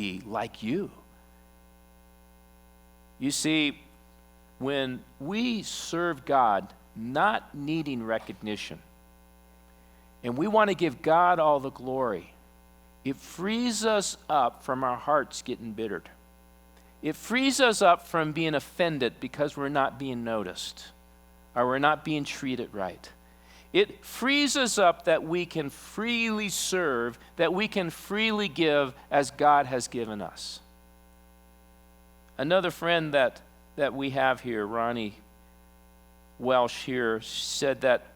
be like you. You see, when we serve God not needing recognition, and we want to give God all the glory, it frees us up from our hearts getting bittered. It frees us up from being offended because we're not being noticed or we're not being treated right. It frees us up that we can freely serve, that we can freely give as God has given us. Another friend that we have here, Ronnie Welsh here, said that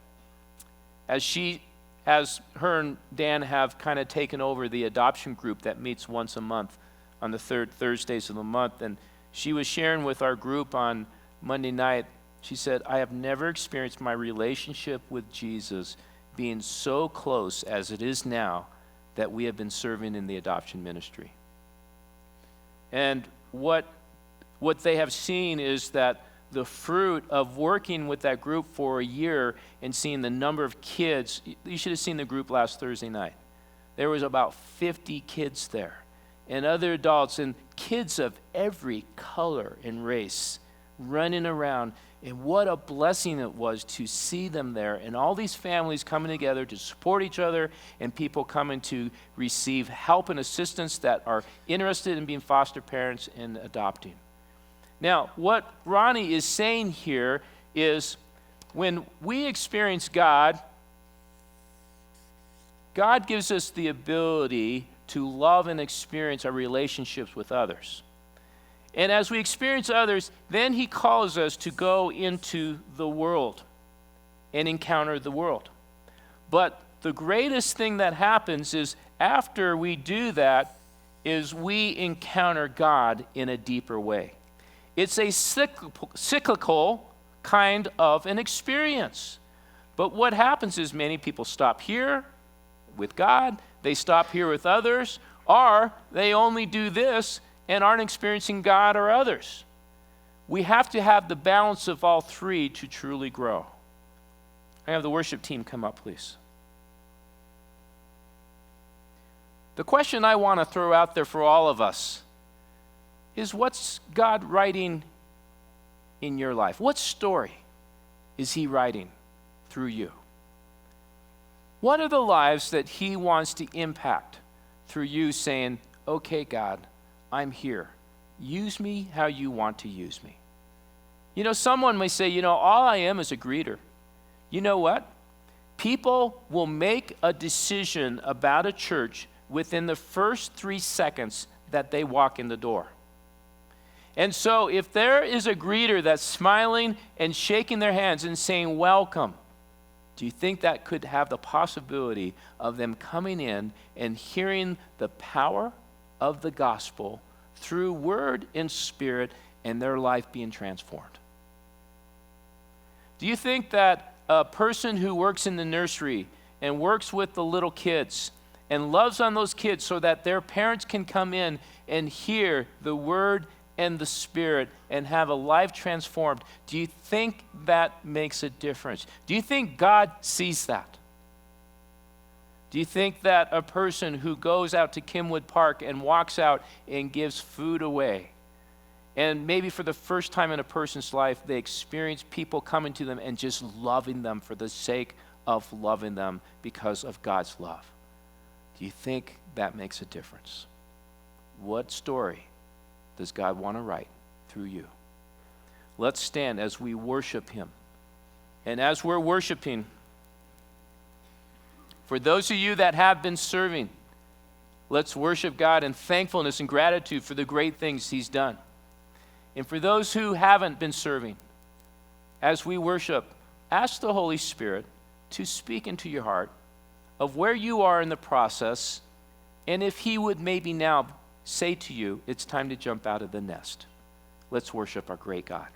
as her and Dan have kind of taken over the adoption group that meets once a month on the third Thursdays of the month, and she was sharing with our group on Monday night, she said, I have never experienced my relationship with Jesus being so close as it is now that we have been serving in the adoption ministry. And what they have seen is that the fruit of working with that group for a year and seeing the number of kids, you should have seen the group last Thursday night. There was about 50 kids there, and other adults, and kids of every color and race running around. And what a blessing it was to see them there, and all these families coming together to support each other, and people coming to receive help and assistance that are interested in being foster parents and adopting. Now, what Ronnie is saying here is when we experience God, God gives us the ability to love and experience our relationships with others. And as we experience others, then he calls us to go into the world and encounter the world. But the greatest thing that happens is after we do that is we encounter God in a deeper way. It's a cyclical kind of an experience. But what happens is many people stop here with God, they stop here with others, or they only do this and aren't experiencing God or others. We have to have the balance of all three to truly grow. I have the worship team come up, please. The question I want to throw out there for all of us is, what's God writing in your life? What story is he writing through you? What are the lives that he wants to impact through you saying, okay, God, I'm here. Use me how you want to use me. You know, someone may say, all I am is a greeter. You know what? People will make a decision about a church within the first 3 seconds that they walk in the door. And so if there is a greeter that's smiling and shaking their hands and saying, welcome, do you think that could have the possibility of them coming in and hearing the power of the gospel through word and spirit and their life being transformed? Do you think that a person who works in the nursery and works with the little kids and loves on those kids so that their parents can come in and hear the word and the spirit and have a life transformed, do you think that makes a difference? Do you think God sees that? Do you think that a person who goes out to Kimwood Park and walks out and gives food away, and maybe for the first time in a person's life, they experience people coming to them and just loving them for the sake of loving them because of God's love? Do you think that makes a difference? What story does God want to write through you? Let's stand as we worship him. And as we're worshiping, for those of you that have been serving, let's worship God in thankfulness and gratitude for the great things he's done. And for those who haven't been serving, as we worship, ask the Holy Spirit to speak into your heart of where you are in the process, and if he would maybe now say to you, it's time to jump out of the nest. Let's worship our great God.